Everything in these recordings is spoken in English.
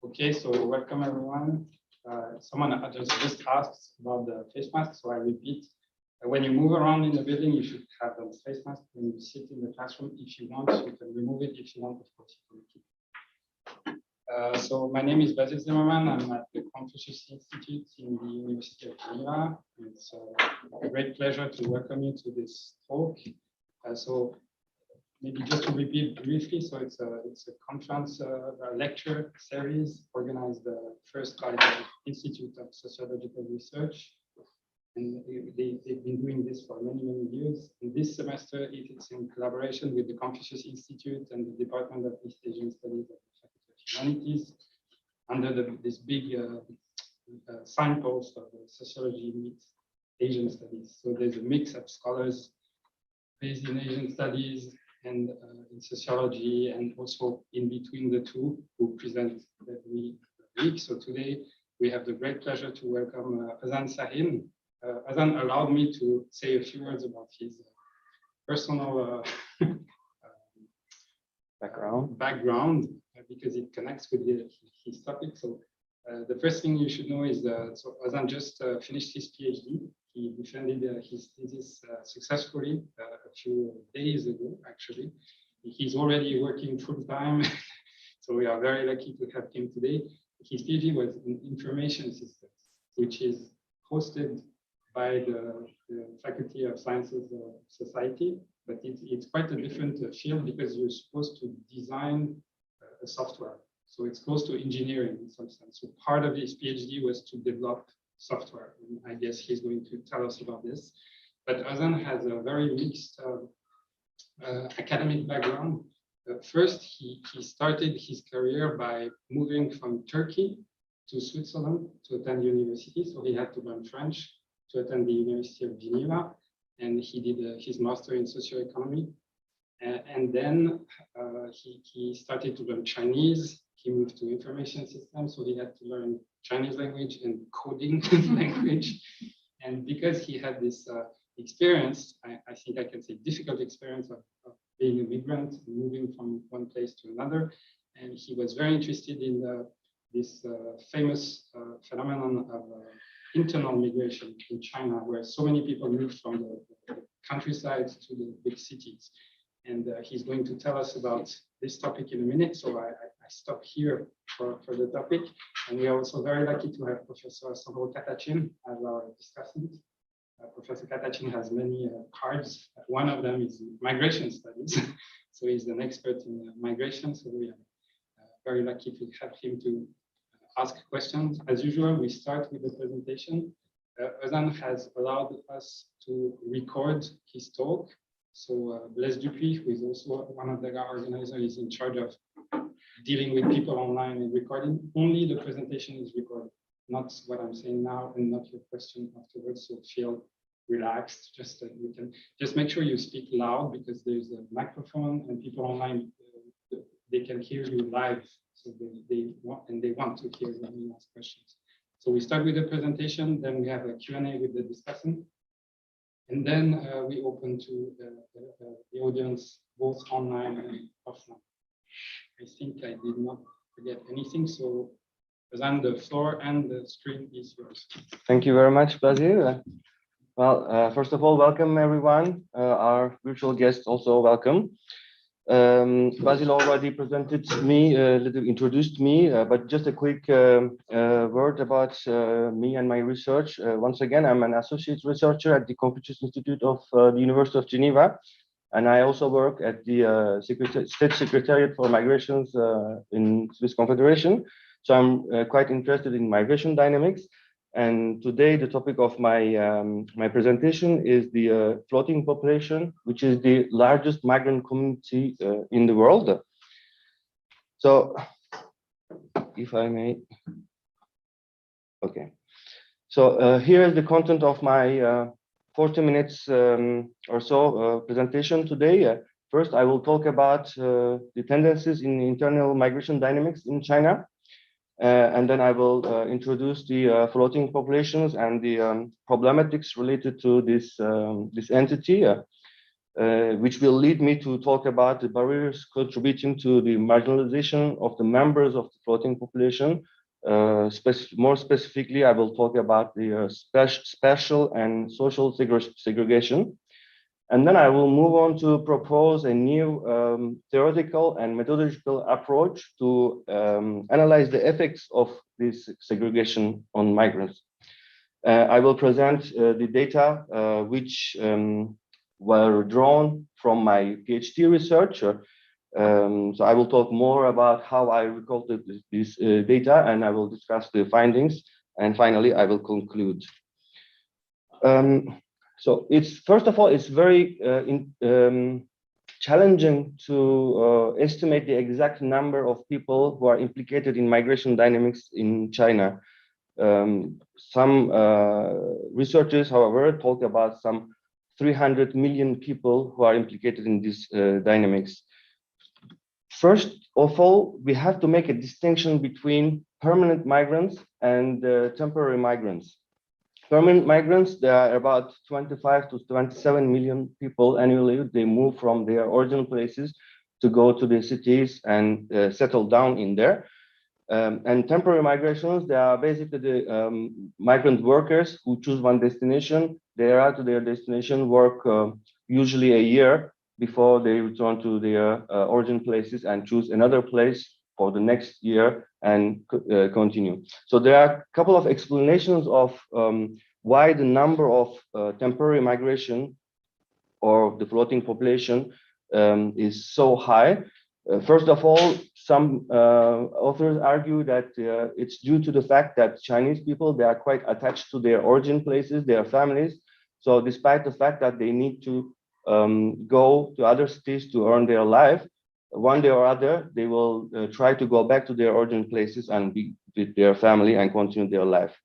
Okay, so welcome everyone. Someone just asked about the face mask, so I repeat. When you move around in the building, you should have a face mask. When you sit in the classroom, if you want, you can remove it. If you want, of course, you can keep it. So my name is Basil Zimmerman. I'm at the Confucius Institute in the University of Geneva. It's a great pleasure to welcome you to this talk. So maybe just to repeat briefly, so it's a conference, a lecture series organized first by the Institute of Sociological Research. And they've been doing this for many, many years. And this semester, it's in collaboration with the Confucius Institute and the Department of East Asian Studies at the Faculty of Humanities under this big signpost of sociology meets Asian studies. So there's a mix of scholars based in Asian studies and in sociology, and also in between the two who present every week. So today we have the great pleasure to welcome Ozan Sahin. Ozan allowed me to say a few words about his personal background because it connects with his topic. So the first thing you should know is so Ozan just finished his PhD. He defended his thesis successfully a few days ago, actually. He's already working full-time, so we are very lucky to have him today. His PhD was in information systems, which is hosted by the Faculty of Sciences Society, but it's quite a different field because you're supposed to design a software. So it's close to engineering in some sense. So part of his PhD was to develop software. And I guess he's going to tell us about this. But Ozan has a very mixed academic background. First, he started his career by moving from Turkey to Switzerland to attend university. So he had to learn French to attend the University of Geneva. And he did his master in socioeconomy. And then he started to learn Chinese. He moved to information systems, so he had to learn Chinese language and coding language. And because he had this experience, I think I can say difficult experience of being a migrant, moving from one place to another. And he was very interested in this famous phenomenon of internal migration in China, where so many people moved from the countryside to the big cities. And he's going to tell us about this topic in a minute. So I stop here for the topic. And we are also very lucky to have Professor Sandro Catachin as our discussant. Professor Catachin has many cards. One of them is migration studies. So he's an expert in migration. So we are very lucky to have him to ask questions. As usual, we start with the presentation. Ozan has allowed us to record his talk. So Blaise Dupuis, who is also one of the organizers, is in charge of dealing with people online and recording. Only the presentation is recorded, not what I'm saying now and not your question afterwards. So feel relaxed. You can just make sure you speak loud because there's a microphone and people online they can hear you live. So they want to hear when you ask questions. So we start with the presentation, then we have a Q&A with the discussant. And then we open to the audience, both online and offline. I think I did not forget anything. So, Ozan, the floor and the screen is yours. Thank you very much, Basil. Well, first of all, welcome everyone. Our virtual guests also welcome. Basil already presented me, introduced me, but just a quick word about me and my research. Once again, I'm an associate researcher at the Confucius Institute of the University of Geneva, and I also work at the State Secretariat for Migrations in Swiss Confederation. So I'm quite interested in migration dynamics. And today, the topic of my presentation is the floating population, which is the largest migrant community in the world. So, if I may, okay. So here is the content of my 40 minutes or so presentation today. First, I will talk about the tendencies in internal migration dynamics in China. And then I will introduce the floating populations and the problematics related to this entity. which will lead me to talk about the barriers contributing to the marginalization of the members of the floating population. More specifically, I will talk about the spatial and social segregation. And then I will move on to propose a new theoretical and methodological approach to analyze the effects of this segregation on migrants. I will present the data which were drawn from my PhD research. So I will talk more about how I recorded this data, and I will discuss the findings. And finally, I will conclude. So it's first of all, it's very challenging to estimate the exact number of people who are implicated in migration dynamics in China. Some researchers, however, talk about some 300 million people who are implicated in these dynamics. First of all, we have to make a distinction between permanent migrants and temporary migrants. Permanent migrants, there are about 25 to 27 million people annually. They move from their original places to go to the cities and settle down in there. And temporary migrations, they are basically the migrant workers who choose one destination. They arrive to their destination, work usually a year before they return to their origin places and choose another place for the next year and continue. So there are a couple of explanations of why the number of temporary migration or the floating population is so high. First of all, some authors argue that it's due to the fact that Chinese people, they are quite attached to their origin places, their families. So despite the fact that they need to go to other cities to earn their life, one day or other, they will try to go back to their origin places and be with their family and continue their life.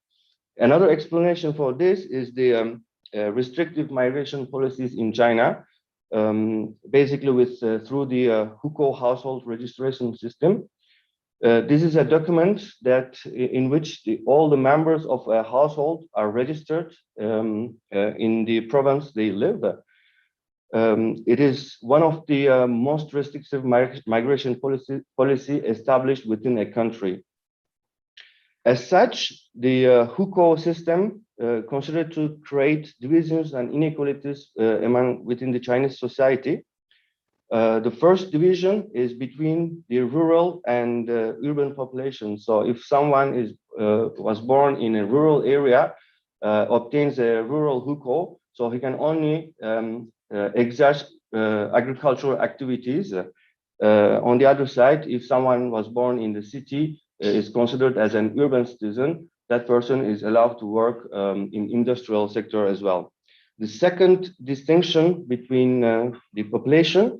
Another explanation for this is the restrictive migration policies in China, basically through the hukou household registration system. This is a document that in which all the members of a household are registered in the province they live. It is one of the most restrictive migration policy established within a country. As such, the hukou system considered to create divisions and inequalities within the Chinese society. The first division is between the rural and urban population. So if someone was born in a rural area, obtains a rural hukou, so he can only exercise agricultural activities. On the other side, if someone was born in the city, is considered as an urban citizen, that person is allowed to work in industrial sector as well. The second distinction between the population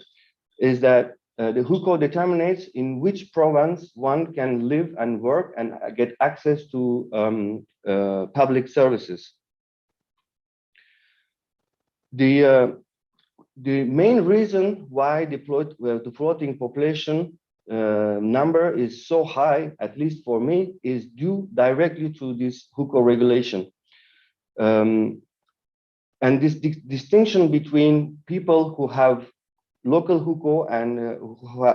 is that the hukou determines in which province one can live and work and get access to public services. The main reason why the floating population number is so high, at least for me, is due directly to this hukou regulation. And this distinction between people who have local hukou and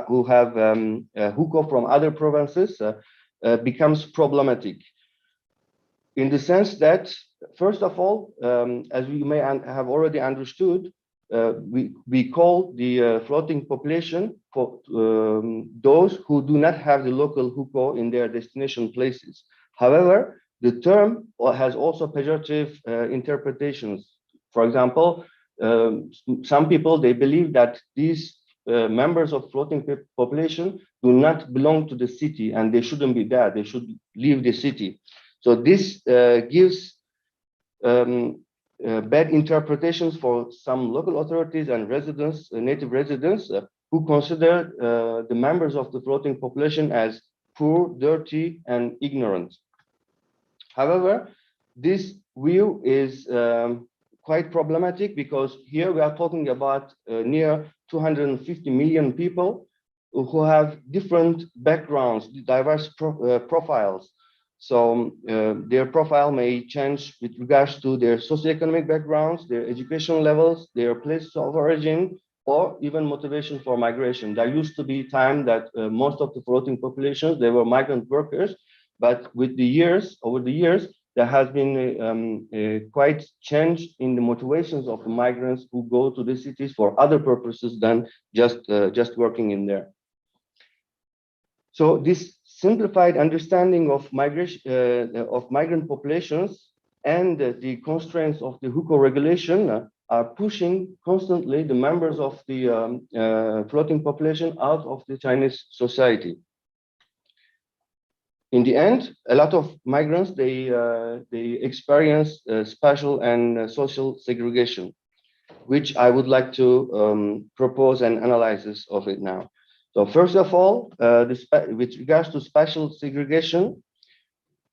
who have hukou from other provinces becomes problematic. In the sense that, first of all, as we may have already understood, we call the floating population for those who do not have the local hukou in their destination places. However, the term has also pejorative interpretations. For example, some people, they believe that these members of floating population do not belong to the city and they shouldn't be there. They should leave the city. So this gives bad interpretations for some local authorities and residents, native residents, who consider the members of the floating population as poor, dirty, and ignorant. However, this view is quite problematic because here we are talking about near 250 million people who have different backgrounds, diverse profiles. So their profile may change with regards to their socioeconomic backgrounds, their education levels, their places of origin, or even motivation for migration. There used to be time that most of the floating populations, they were migrant workers, but with the years, over the years, there has been a quite change in the motivations of the migrants who go to the cities for other purposes than just working in there. So this simplified understanding of migration of migrant populations and the constraints of the hukou regulation are pushing constantly the members of the floating population out of the Chinese society. In the end, a lot of migrants they experience spatial and social segregation, which I would like to propose an analysis of it now. So first of all, with regards to spatial segregation,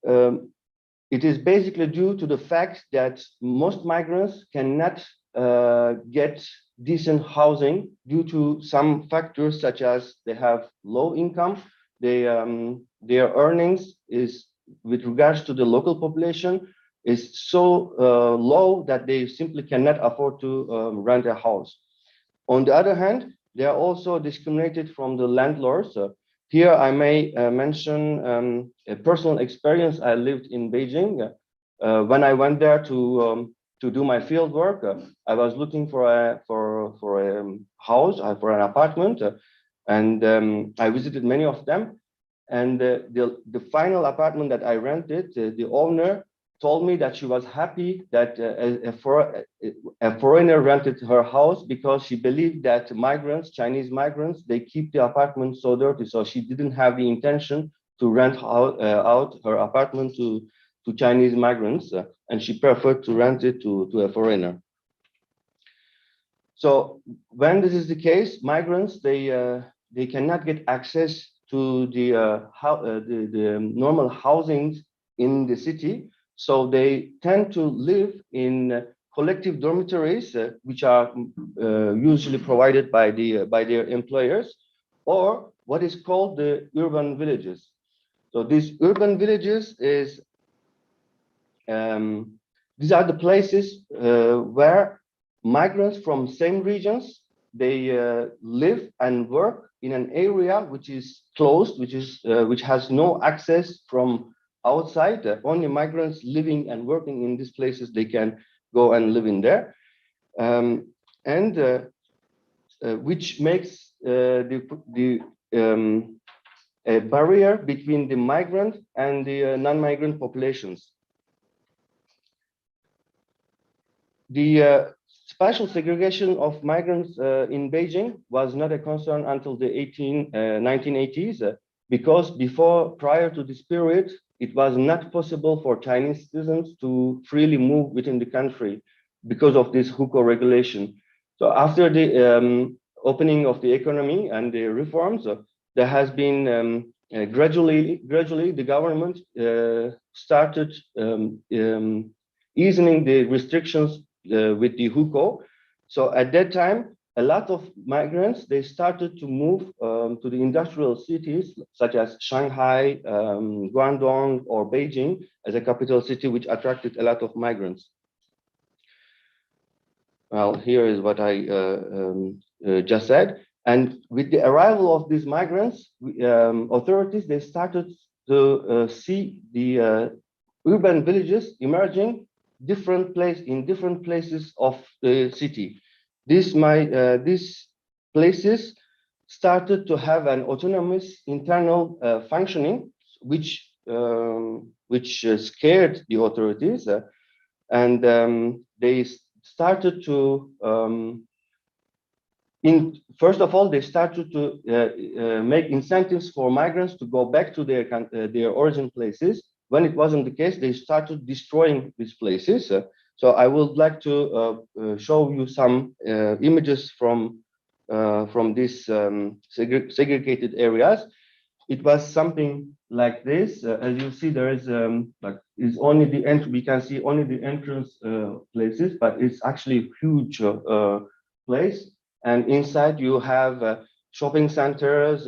it is basically due to the fact that most migrants cannot get decent housing due to some factors such as they have low income, their earnings is with regards to the local population is so low that they simply cannot afford to rent a house. On the other hand, they are also discriminated from the landlords. Here I may mention a personal experience. I lived in Beijing. When I went there to do my field work, I was looking for a house, for an apartment, and I visited many of them. And the final apartment that I rented, the owner told me that she was happy that a foreigner rented her house because she believed that migrants, Chinese migrants, they keep the apartment so dirty. So she didn't have the intention to rent out her apartment to Chinese migrants, and she preferred to rent it to a foreigner. So when this is the case, migrants, they cannot get access to the normal housing in the city. So they tend to live in collective dormitories, which are usually provided by their employers, or what is called the urban villages. So these urban villages these are the places where migrants from same regions they live and work in an area which is closed, which has no access from outside. Only migrants living and working in these places they can go and live in there, and which makes a barrier between the migrant and the non-migrant populations. The spatial segregation of migrants in Beijing was not a concern until the 1980s, because prior to this period, it was not possible for Chinese citizens to freely move within the country because of this hukou regulation. So after the opening of the economy and the reforms, there has been gradually the government started easing the restrictions with the hukou. So at that time, a lot of migrants, they started to move to the industrial cities such as Shanghai, Guangdong, or Beijing as a capital city, which attracted a lot of migrants. Well, here is what I just said. And with the arrival of these migrants, authorities, they started to see the urban villages emerging in different places of the city. These places started to have an autonomous internal functioning, which scared the authorities, and they started to first of all, they started to make incentives for migrants to go back to their origin places. When it wasn't the case, they started destroying these places. So I would like to show you some images from these segregated areas. It was something like this. As you see, there is is only the we can see only the entrance places, but it's actually a huge place. And inside you have shopping centers,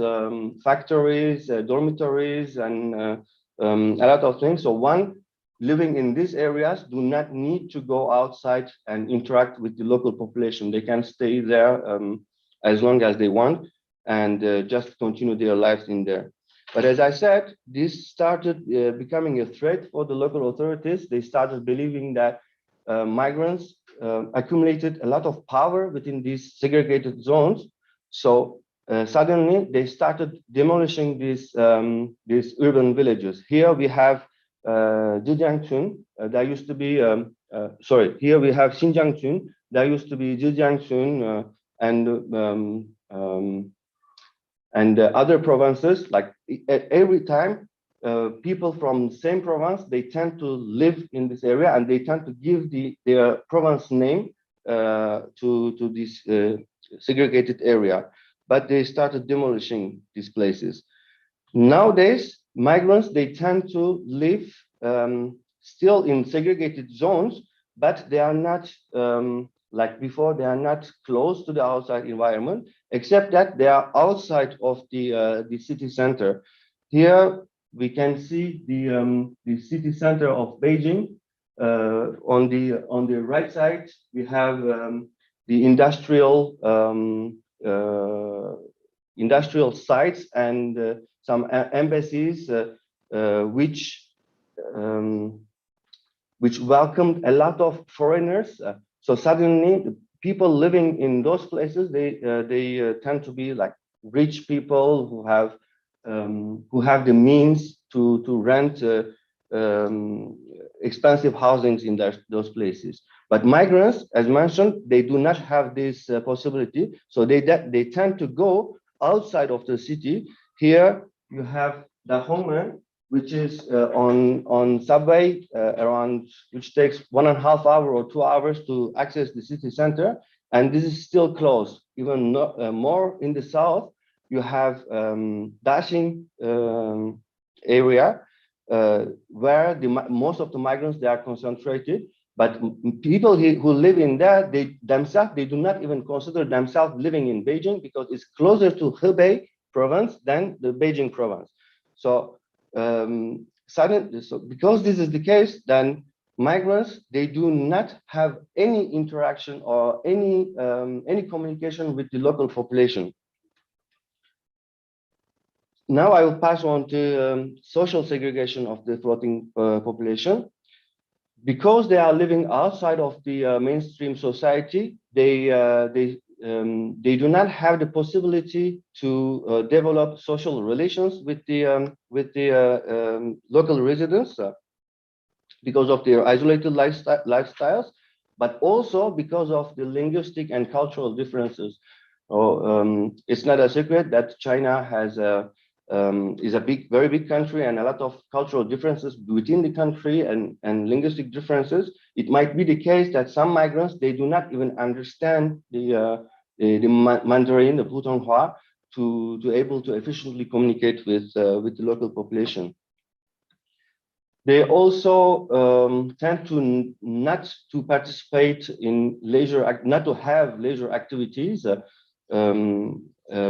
factories, dormitories, and a lot of things. So one, living in these areas do not need to go outside and interact with the local population. They can stay there as long as they want and just continue their lives in there. But as I said, this started becoming a threat for the local authorities. They started believing that migrants accumulated a lot of power within these segregated zones. So suddenly they started demolishing these urban villages. Here we have Zhejiangchun. There used to be, here we have Xinjiangchun. There used to be Zhejiangchun and other provinces. Like every time, people from the same province, they tend to live in this area and they tend to give their province name to this segregated area. But they started demolishing these places. Nowadays, migrants, they tend to live still in segregated zones, but they are not, like before, they are not close to the outside environment, except that they are outside of the city center. Here, we can see the city center of Beijing. On the right side, we have the industrial sites and some embassies which welcomed a lot of foreigners. So suddenly, the people living in those places, they tend to be like rich people who have the means to rent expensive housings in those places. But migrants, as mentioned, they do not have this possibility. So they tend to go outside of the city. Here you have the Dahomey, which is on subway around, which takes 1.5 hours or 2 hours to access the city center. And this is still closed. Even more in the south, you have Dashing area where most of the migrants, they are concentrated. But people who live in there, they do not even consider themselves living in Beijing because it's closer to Hebei province than the Beijing province. So, because this is the case, then migrants, they do not have any interaction or any communication with the local population. Now I will pass on to social segregation of the floating population. Because they are living outside of the mainstream society, they do not have the possibility to develop social relations with the local residents because of their isolated lifestyles, but also because of the linguistic and cultural differences. It's not a secret that China is a very big country and a lot of cultural differences within the country and linguistic differences. It might be the case that some migrants, they do not even understand the Mandarin, the Putonghua, to able to efficiently communicate with the local population. They also tend to not to participate in not to have leisure activities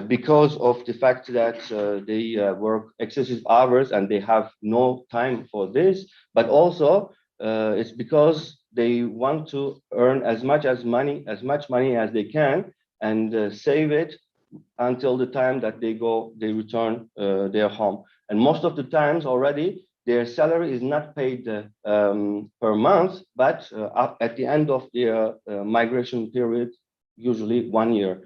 because of the fact that they work excessive hours and they have no time for this, but also it's because they want to earn as much money as they can and save it until the time that they return their home. And most of the times already, their salary is not paid per month, but at the end of their migration period, usually 1 year.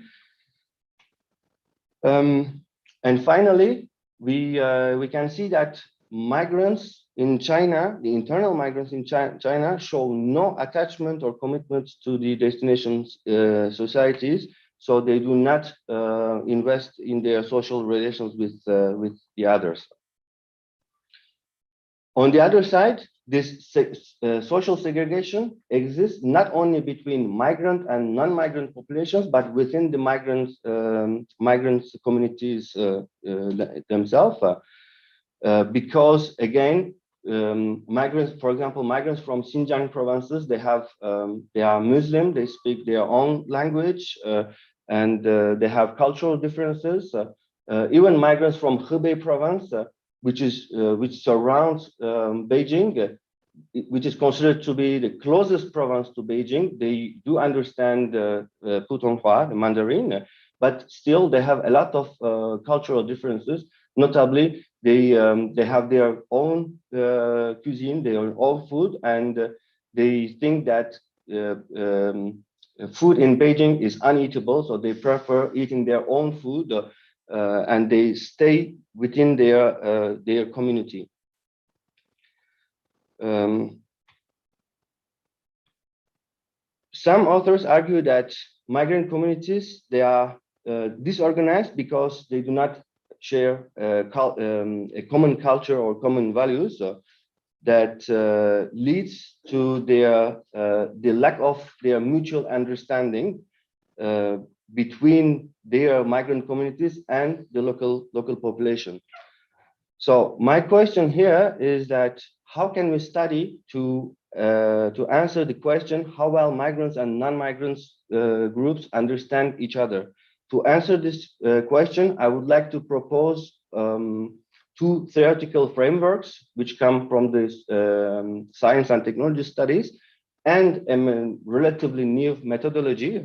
And finally, we can see that migrants in China, the internal migrants in China, show no attachment or commitment to the destination societies, so they do not invest in their social relations with the others. On the other side, this social segregation exists not only between migrant and non-migrant populations, but within the migrants communities themselves. Because again, migrants, for example, migrants from Xinjiang provinces, they are Muslim, they speak their own language, and they have cultural differences. Even migrants from Hebei province, which surrounds Beijing, which is considered to be the closest province to Beijing. They do understand Putonghua, the Mandarin, but still they have a lot of cultural differences. Notably, they have their own cuisine, their own food, and they think that food in Beijing is uneatable, so they prefer eating their own food, and they stay within their community. Some authors argue that migrant communities, they are disorganized because they do not share a common culture or common values that leads to the lack of their mutual understanding between their migrant communities and the local population. So my question here is that how can we study to answer the question how well migrants and non-migrants groups understand each other? To answer this question, I would like to propose two theoretical frameworks which come from this science and technology studies, and a relatively new methodology,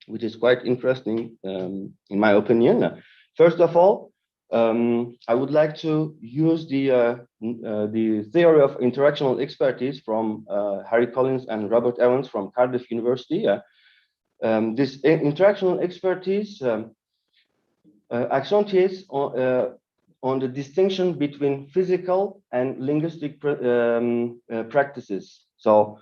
which is quite interesting in my opinion. First of all, I would like to use the theory of interactional expertise from Harry Collins and Robert Evans from Cardiff University. This interactional expertise accentuates on the distinction between physical and linguistic practices. So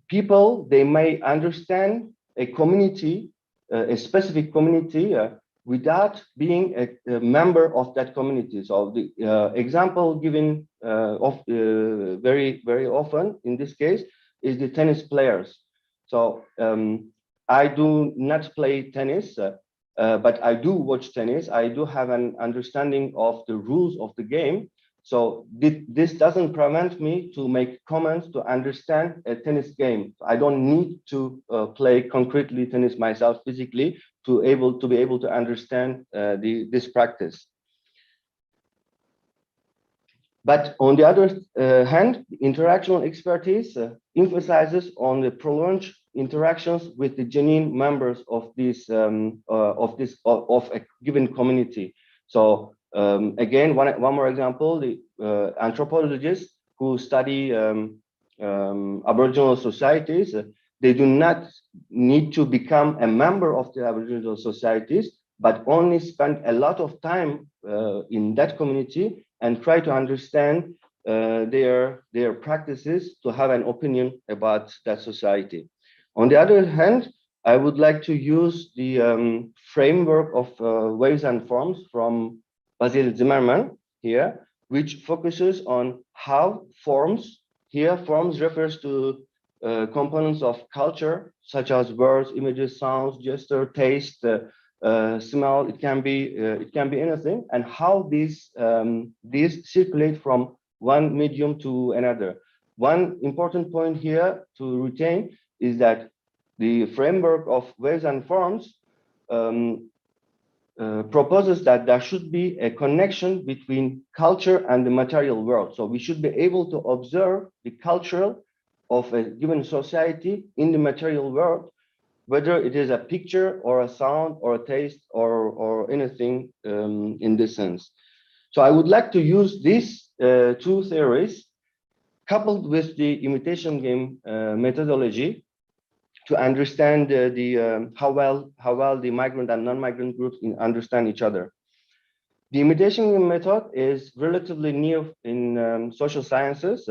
people, they may understand a community, a specific community, without being a member of that community. So the example given very often in this case is the tennis players. So I do not play tennis, but I do watch tennis. I do have an understanding of the rules of the game. So this doesn't prevent me to make comments to understand a tennis game. I don't need to play concretely tennis myself physically to be able to understand this practice. But on the other hand, interactional expertise emphasizes on the prolonged interactions with the genuine members of a given community. So again, one more example: the anthropologists who study Aboriginal societies, they do not need to become a member of the Aboriginal societies, but only spend a lot of time in that community and try to understand their practices to have an opinion about that society. On the other hand, I would like to use the framework of waves and forms from Basil Zimmerman here, which focuses on how forms, here forms refers to components of culture, such as words, images, sounds, gesture, taste, smell. It can be anything, and how these circulate from one medium to another. One important point here to retain is that the framework of waves and forms proposes that there should be a connection between culture and the material world. So we should be able to observe the culture of a given society in the material world, whether it is a picture or a sound or a taste or anything in this sense. So I would like to use these two theories coupled with the imitation game methodology to understand how well the migrant and non-migrant groups understand each other. The imitation game method is relatively new in social sciences,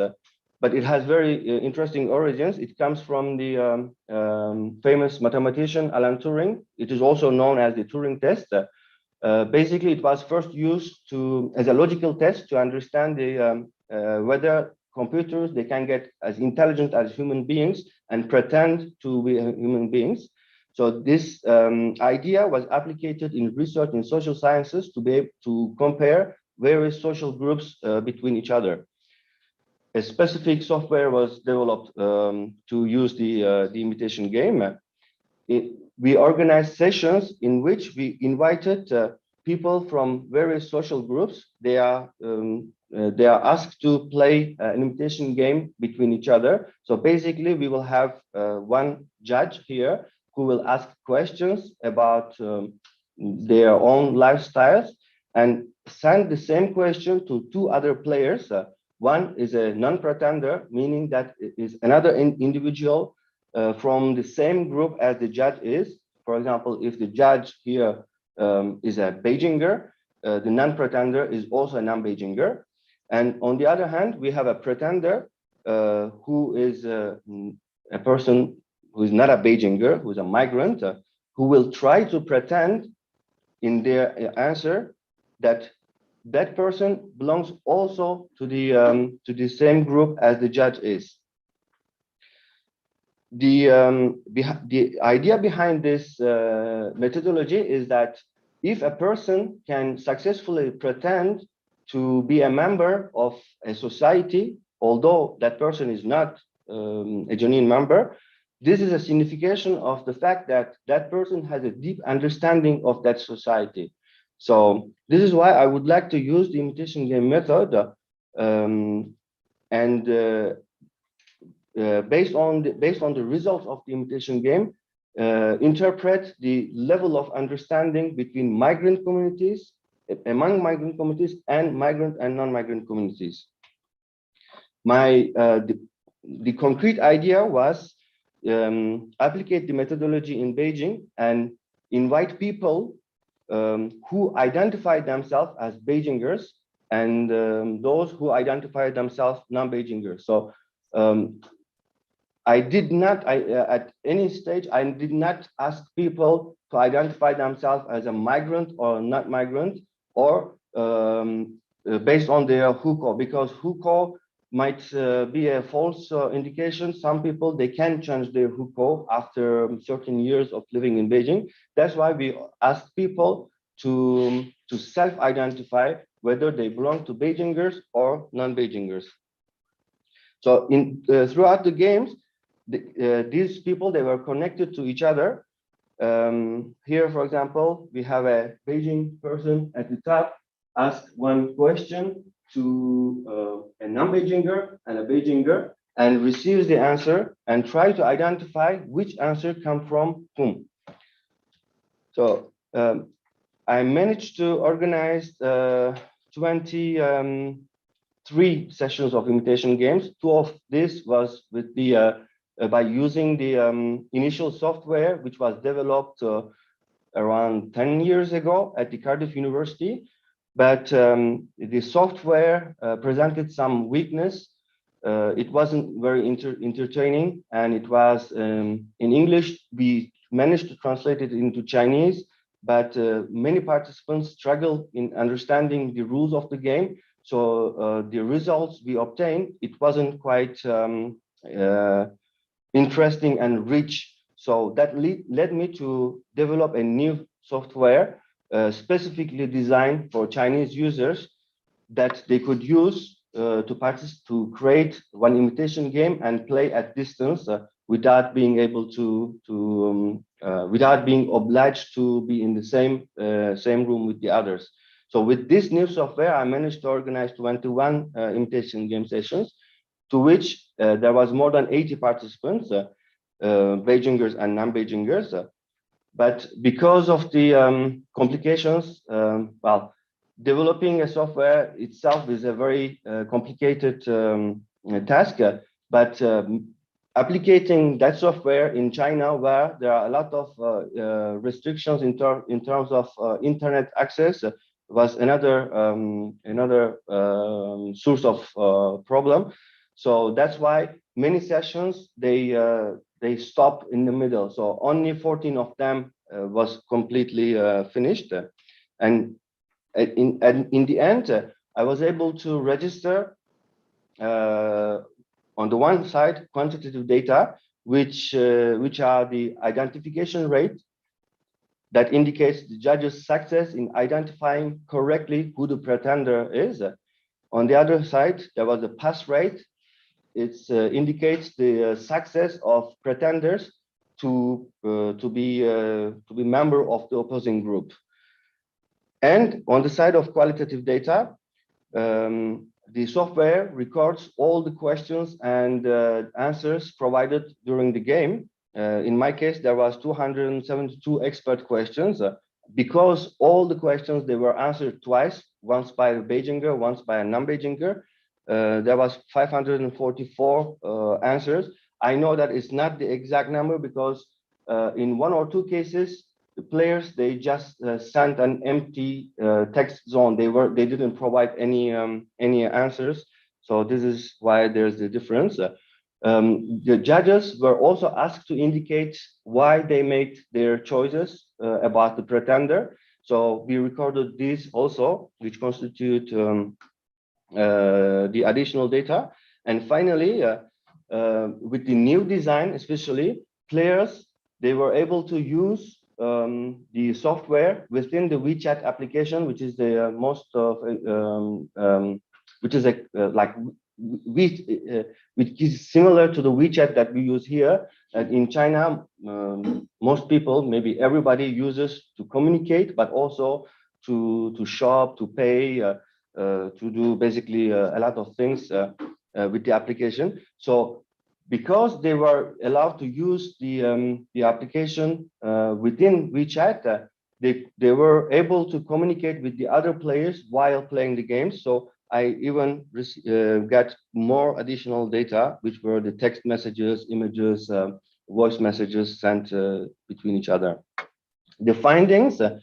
but it has very interesting origins. It comes from the famous mathematician Alan Turing. It is also known as the Turing test. Basically, it was first used as a logical test to understand whether computers, they can get as intelligent as human beings and pretend to be human beings. So this idea was applied in research in social sciences to be able to compare various social groups between each other. A specific software was developed to use the imitation game. We organized sessions in which we invited people from various social groups, they are asked to play an imitation game between each other. So basically, we will have one judge here who will ask questions about their own lifestyles and send the same question to two other players. One is a non-pretender, meaning that it is another individual from the same group as the judge is. For example, if the judge here is a Beijinger, the non-pretender is also a non-Beijinger. And on the other hand, we have a pretender who is a person who is not a Beijinger, who is a migrant, who will try to pretend in their answer that that person belongs also to the same group as the judge is. The idea behind this methodology is that if a person can successfully pretend to be a member of a society, although that person is not a genuine member, this is a signification of the fact that that person has a deep understanding of that society. So this is why I would like to use the imitation game method, based on the results of the imitation game, interpret the level of understanding between migrant communities, among migrant communities, and migrant and non-migrant communities. The concrete idea was applicate the methodology in Beijing and invite people who identify themselves as Beijingers and those who identify themselves non-Beijingers. So I did not, at any stage, I did not ask people to identify themselves as a migrant or not migrant, or based on their hukou, because hukou might be a false indication. Some people, they can change their hukou after certain years of living in Beijing. That's why we ask people to self-identify whether they belong to Beijingers or non-Beijingers. So throughout the games, these people, they were connected to each other. Here, for example, we have a Beijing person at the top, ask one question to a non-Beijinger and a Beijinger, and receives the answer and try to identify which answer come from whom. So I managed to organize 23 sessions of imitation games. 2 of this was with the by using the initial software, which was developed around 10 years ago at the Cardiff University. But the software presented some weakness. It wasn't very entertaining, and it was in English. We managed to translate it into Chinese, but many participants struggled in understanding the rules of the game. So the results we obtained, it wasn't quite interesting and rich. So that led me to develop a new software specifically designed for Chinese users that they could use to create one imitation game and play at distance without being able without being obliged to be in the same room with the others. So with this new software, I managed to organize 21 imitation game sessions, to which there was more than 80 participants, Beijingers and non-Beijingers. But because of the complications, well, developing a software itself is a very complicated task, but applicating that software in China, where there are a lot of restrictions in terms of internet access, was another source of problem. So that's why many sessions they stop in the middle. So only 14 of them was completely finished, and in the end, I was able to register on the one side quantitative data, which are the identification rate that indicates the judge's success in identifying correctly who the pretender is. On the other side, there was a pass rate. It indicates the success of pretenders to be member of the opposing group. And on the side of qualitative data, the software records all the questions and answers provided during the game. In my case, there was 272 expert questions because all the questions, they were answered twice, once by a Beijinger, once by a non-Beijinger. There was 544 answers. I know that it's not the exact number because in one or two cases, the players, they just sent an empty text zone. They didn't provide any answers. So this is why there's the difference. The judges were also asked to indicate why they made their choices about the pretender. So we recorded these also, which constitute the additional data. And finally, with the new design, especially players, they were able to use the software within the WeChat application, which is the most of, which is like which is similar to the WeChat that we use here. In China, most people, maybe everybody uses to communicate, but also to shop, to pay, to do basically a lot of things with the application. So because they were allowed to use the application within WeChat, they were able to communicate with the other players while playing the games. So I even got more additional data, which were the text messages, images, voice messages sent between each other. The findings, there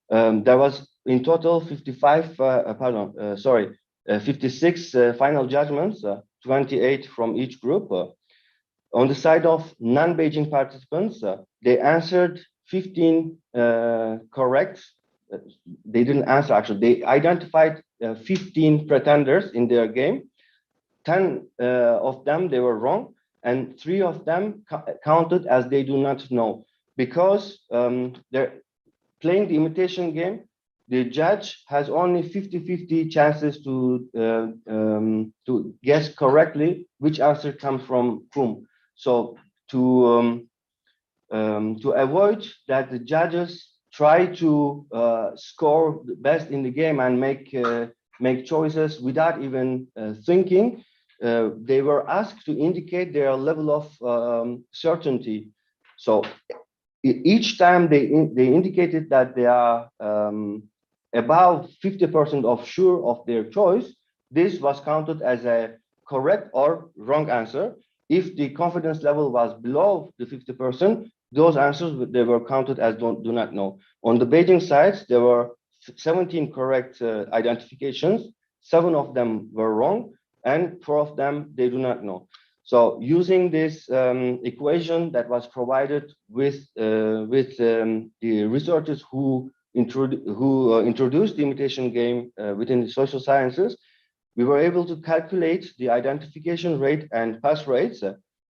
was in total 56 final judgments, 28 from each group. On the side of non-Beijing participants, they answered 15 correct. They didn't answer, actually. They identified 15 pretenders in their game. 10 of them, they were wrong, and 3 of them counted as they do not know. Because they're playing the imitation game, the judge has only 50-50 chances to guess correctly which answer comes from whom. So to avoid that the judges try to score the best in the game and make choices without even thinking, they were asked to indicate their level of certainty. So each time they indicated that they are above 50% of sure of their choice, this was counted as a correct or wrong answer. If the confidence level was below the 50%, those answers, they were counted as do not know. On the Beijing side, there were 17 correct identifications. 7 of them were wrong, and 4 of them, they do not know. So using this equation that was provided with the researchers who introduced the imitation game within the social sciences, we were able to calculate the identification rate and pass rates.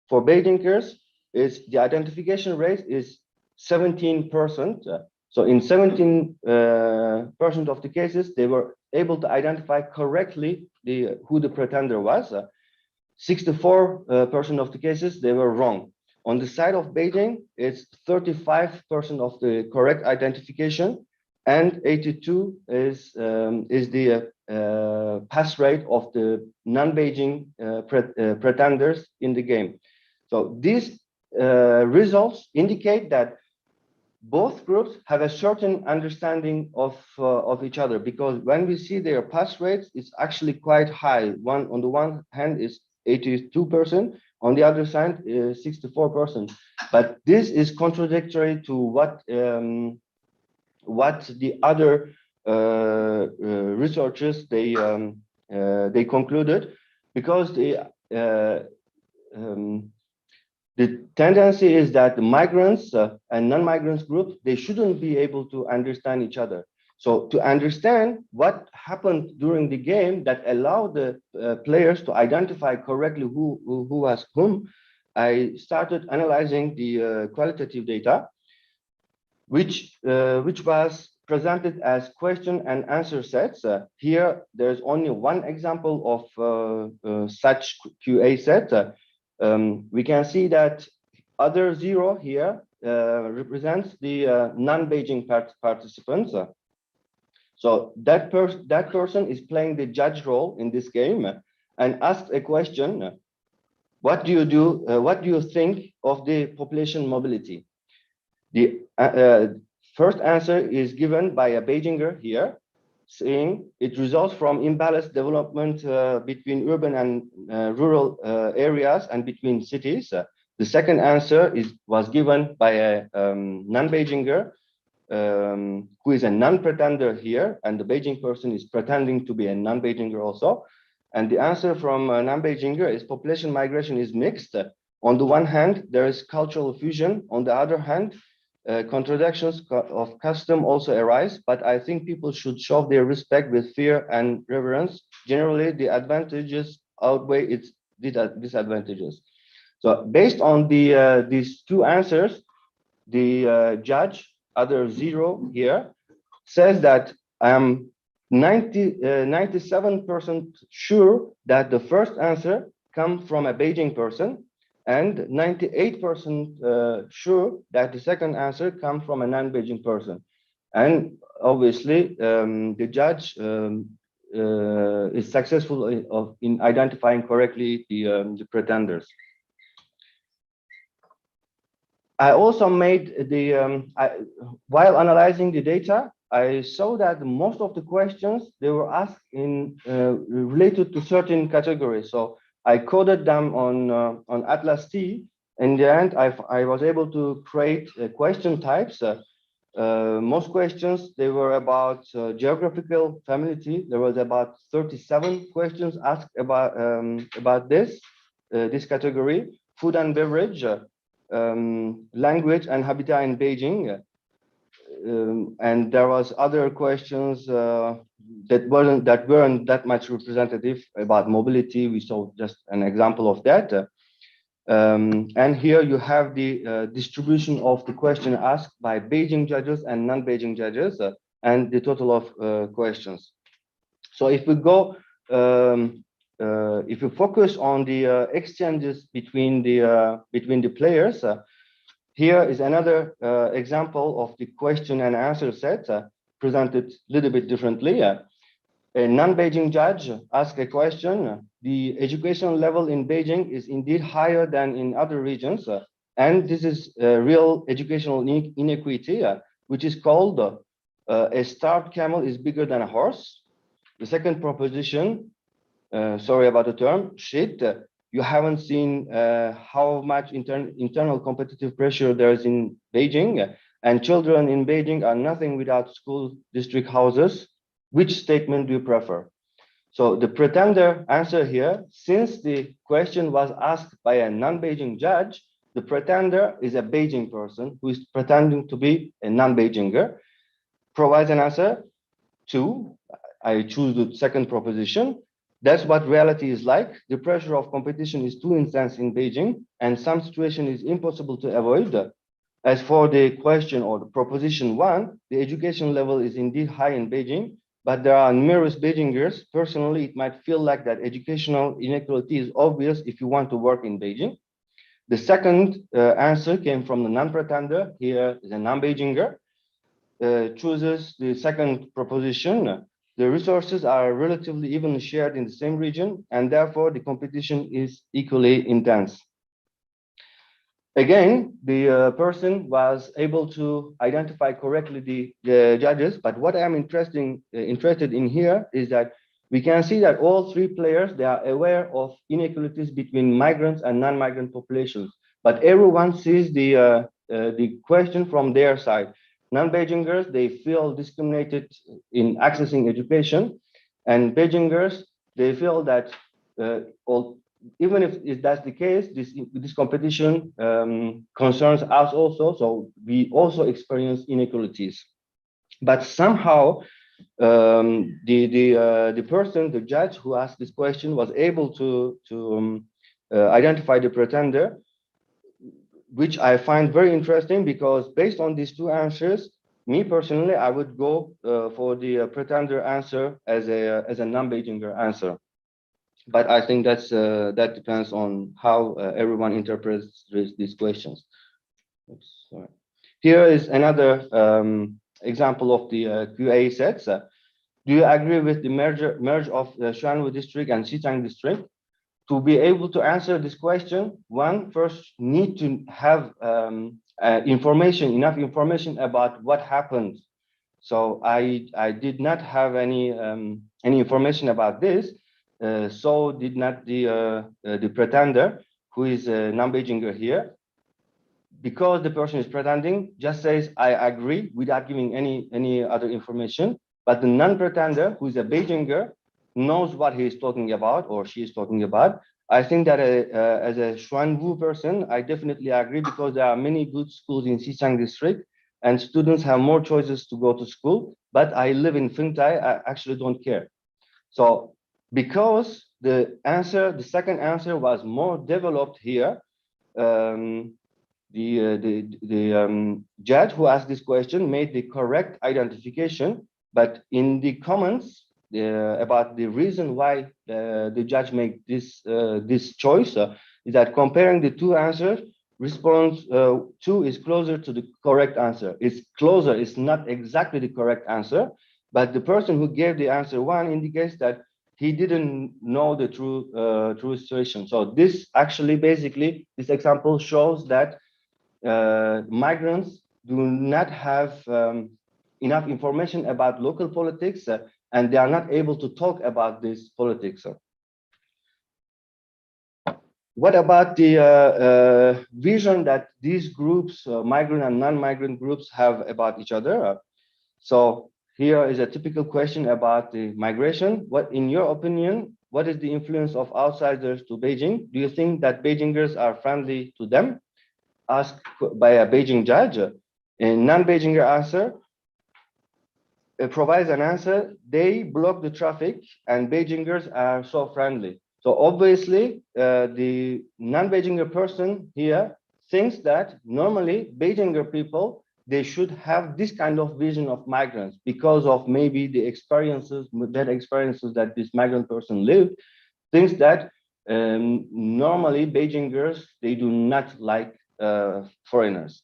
For Beijingers, the identification rate is 17%. So in 17% of the cases, they were able to identify correctly who the pretender was. 64% of the cases, they were wrong. On the side of Beijing, it's 35% of the correct identification, and 82 is the pass rate of the non-Beijing pretenders in the game. So these results indicate that both groups have a certain understanding of each other, because when we see their pass rates, it's actually quite high. On the one hand is 82%, on the other side is 64%. But this is contradictory to what the other researchers they concluded, because the tendency is that the migrants and non-migrants groups, they shouldn't be able to understand each other. So to understand what happened during the game that allowed the players to identify correctly who was whom, I started analyzing the qualitative data, which was presented as question and answer sets. Here, there's only one example of such QA set. We can see that other 0 here represents the non-Beijing participants. So that person is playing the judge role in this game and asks a question. What do you do? What do you think of the population mobility? The first answer is given by a Beijinger here, saying it results from imbalanced development between urban and rural areas and between cities. The second answer was given by a non-Beijinger who is a non-pretender here, and the Beijing person is pretending to be a non-Beijinger also. And the answer from non-Beijinger is population migration is mixed. On the one hand, there is cultural fusion. On the other hand, contradictions of custom also arise, but I think people should show their respect with fear and reverence. Generally, the advantages outweigh its disadvantages. So based on these two answers, the judge, other zero here, says that I am 97% sure that the first answer comes from a Beijing person, and 98% sure that the second answer comes from a non-Beijing person. And obviously, the judge is successful in identifying correctly the pretenders. I also made while analyzing the data, I saw that most of the questions, they were asked in related to certain categories. So I coded them on Atlas T. In the end, I was able to create question types. Most questions, they were about geographical familiarity. There was about 37 questions asked about this category: food and beverage, language and habitat in Beijing. And there was other questions that weren't that much representative about mobility. We saw just an example of that. And here you have the distribution of the question asked by Beijing judges and non-Beijing judges and the total of questions. So if we go, if you focus on the exchanges between the players, here is another example of the question and answer set presented a little bit differently. A non-Beijing judge asked a question. The educational level in Beijing is indeed higher than in other regions. And this is real educational inequity, which is called a starved camel is bigger than a horse. The second proposition, sorry about the term, shit. You haven't seen how much internal competitive pressure there is in Beijing, and children in Beijing are nothing without school district houses. Which statement do you prefer? So the pretender answer here, since the question was asked by a non-Beijing judge, the pretender is a Beijing person who is pretending to be a non-Beijinger, provides an answer to, I choose the second proposition. That's what reality is like. The pressure of competition is too intense in Beijing, and some situation is impossible to avoid. As for the question or the proposition one, the education level is indeed high in Beijing, but there are numerous Beijingers. Personally, it might feel like that educational inequality is obvious if you want to work in Beijing. The second answer came from the non-pretender. Here is a non-Beijinger, chooses the second proposition. The resources are relatively evenly shared in the same region, and therefore the competition is equally intense. Again, the person was able to identify correctly the judges, but what I'm interested in here is that we can see that all three players, they are aware of inequalities between migrants and non-migrant populations, but everyone sees the question from their side. Non-Beijingers, they feel discriminated in accessing education, and Beijingers, they feel that even if that's the case, this competition concerns us also, so we also experience inequalities. But somehow, the person, the judge who asked this question, was able to identify the pretender, which I find very interesting, because based on these two answers, me personally, I would go for the pretender answer as a non-Beijinger answer. But I think that depends on how everyone interprets these questions. Oops, sorry. Here is another example of the QA sets. Do you agree with the merge of the Xuanwu district and Xizang district? To be able to answer this question, one first need to have enough information about what happened. So I did not have any information about this. So did not the pretender, who is a non-Beijinger here. Because the person is pretending, just says I agree without giving any other information. But the non-pretender, who is a Beijinger, knows what he is talking about or she is talking about. I think that as a Xuanwu person, I definitely agree, because there are many good schools in Xizang district and students have more choices to go to school. But I live in Fengtai, I actually don't care. So because the second answer was more developed here, the judge who asked this question made the correct identification, but in the comments about the reason why the judge made this choice is that comparing the two answers, response 2 is closer to the correct answer. It's closer, it's not exactly the correct answer, but the person who gave the answer 1 indicates that he didn't know the true situation. So this actually basically, this example shows that migrants do not have enough information about local politics and they are not able to talk about this politics. What about the vision that these groups, migrant and non-migrant groups, have about each other? So here is a typical question about the migration. What, in your opinion, what is the influence of outsiders to Beijing? Do you think that Beijingers are friendly to them? Asked by a Beijing judge. A non-Beijinger answer provides an answer. They block the traffic and Beijingers are so friendly. So obviously, the non-Beijinger person here thinks that normally Beijinger people, they should have this kind of vision of migrants because of maybe the experiences, bad experiences that this migrant person lived, thinks that normally Beijingers, they do not like foreigners.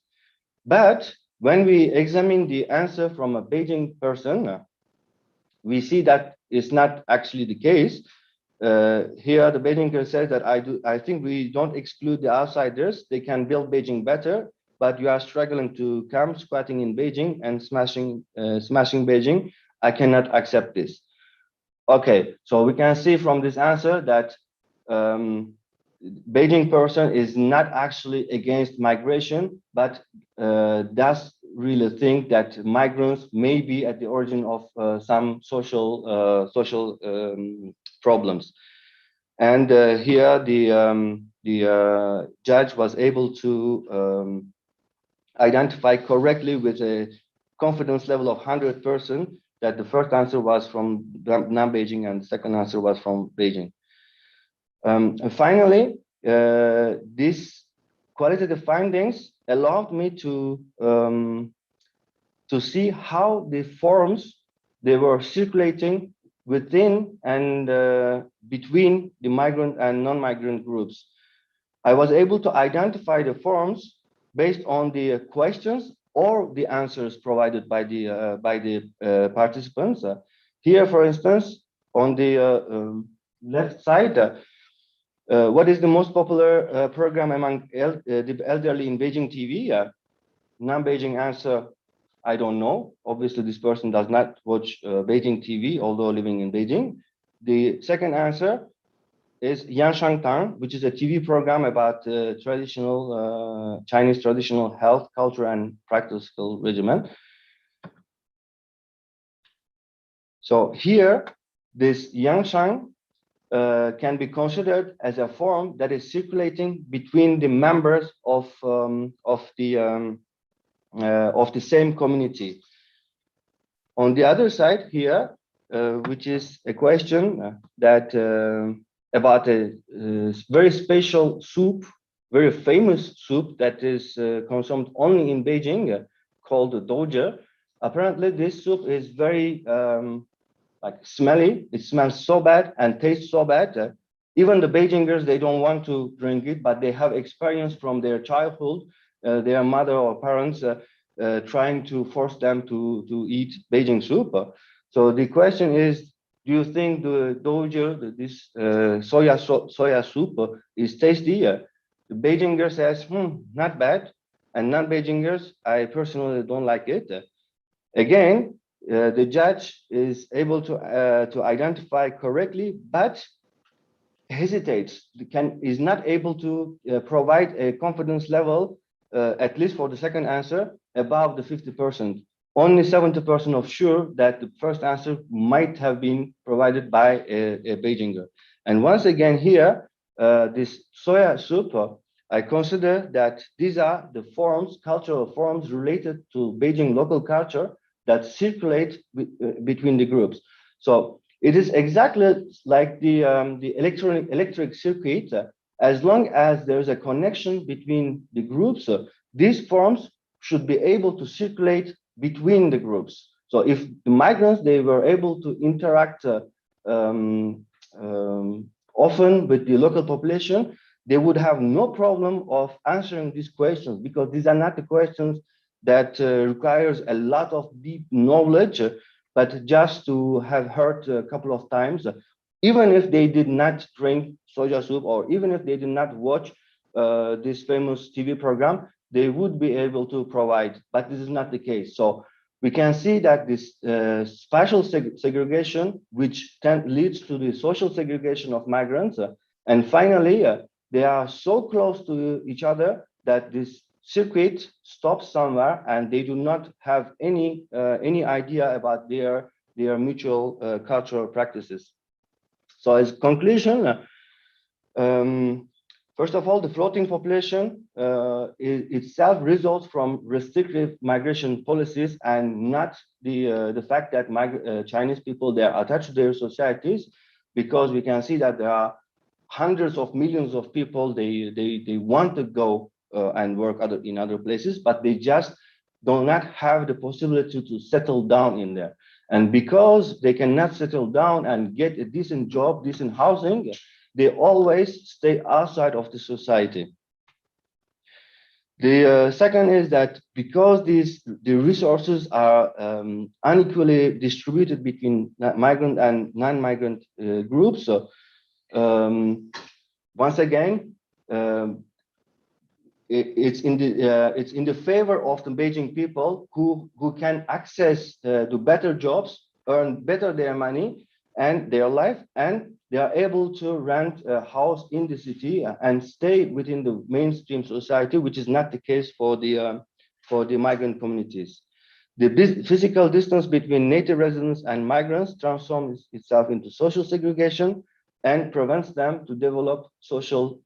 But when we examine the answer from a Beijing person, we see that it's not actually the case. Here, the Beijinger says that I think we don't exclude the outsiders. They can build Beijing better, but you are struggling to come squatting in Beijing and smashing Beijing. I cannot accept this. Okay, so we can see from this answer that Beijing person is not actually against migration, but does really think that migrants may be at the origin of some social problems. And here the judge was able to identify correctly with a confidence level of 100% that the first answer was from non-Beijing and the second answer was from Beijing. And finally, these qualitative findings allowed me to see how the forms they were circulating within and between the migrant and non-migrant groups. I was able to identify the forms based on the questions or the answers provided by the participants. Here, for instance, on the left side, what is the most popular program among the elderly in Beijing TV? Non-Beijing answer, I don't know. Obviously, this person does not watch Beijing TV, although living in Beijing. The second answer is Yan Shang Tang, which is a TV program about traditional Chinese traditional health, culture, and practical regimen. So here, this Yang Shang can be considered as a form that is circulating between the members of the same community. On the other side here, which is a question that about a very special soup, very famous soup that is consumed only in Beijing, called doja. Apparently, this soup is very like smelly. It smells so bad and tastes so bad. Even the Beijingers, they don't want to drink it, but they have experience from their childhood, their mother or parents trying to force them to eat Beijing soup. So the question is, do you think the dojo, this soya soup is tasty? The Beijinger says, not bad. And non-Beijingers, I personally don't like it. Again, the judge is able to identify correctly, but hesitates, is not able to provide a confidence level, at least for the second answer, above the 50%. Only 70% of sure that the first answer might have been provided by a Beijinger. And once again here, this soya soup, I consider that these are the forms, cultural forms related to Beijing local culture that circulate between the groups. So it is exactly like the electric circuit. As long as there's a connection between the groups, these forms should be able to circulate between the groups. So if the migrants, they were able to interact often with the local population, they would have no problem of answering these questions, because these are not the questions that requires a lot of deep knowledge, but just to have heard a couple of times, even if they did not drink soja soup, or even if they did not watch this famous TV program, they would be able to provide, but this is not the case. So we can see that this spatial segregation, which leads to the social segregation of migrants, and finally, they are so close to each other that this circuit stops somewhere, and they do not have any idea about their mutual cultural practices. So as conclusion, first of all, the floating population itself results from restrictive migration policies, and not the fact that Chinese people, they are attached to their societies, because we can see that there are hundreds of millions of people, they want to go and work in other places, but they just do not have the possibility to settle down in there. And because they cannot settle down and get a decent job, decent housing, they always stay outside of the society. The second is that because the resources are unequally distributed between migrant and non-migrant groups, once again, it's in the favor of the Beijing people who can access to better jobs, earn better their money and their life, and they are able to rent a house in the city and stay within the mainstream society, which is not the case for the migrant communities. The physical distance between native residents and migrants transforms itself into social segregation and prevents them to develop social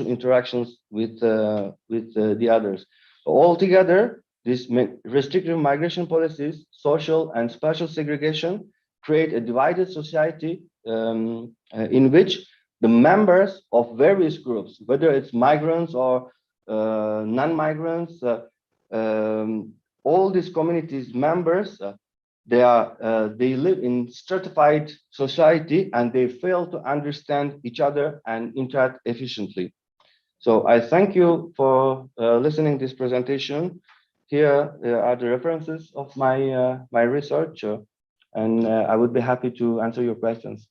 interactions with the others. Altogether, these restrictive migration policies, social and spatial segregation, create a divided society in which the members of various groups, whether it's migrants or non-migrants, all these communities members, they live in stratified society, and they fail to understand each other and interact efficiently. So I thank you for listening to this presentation. Here are the references of my research, and I would be happy to answer your questions.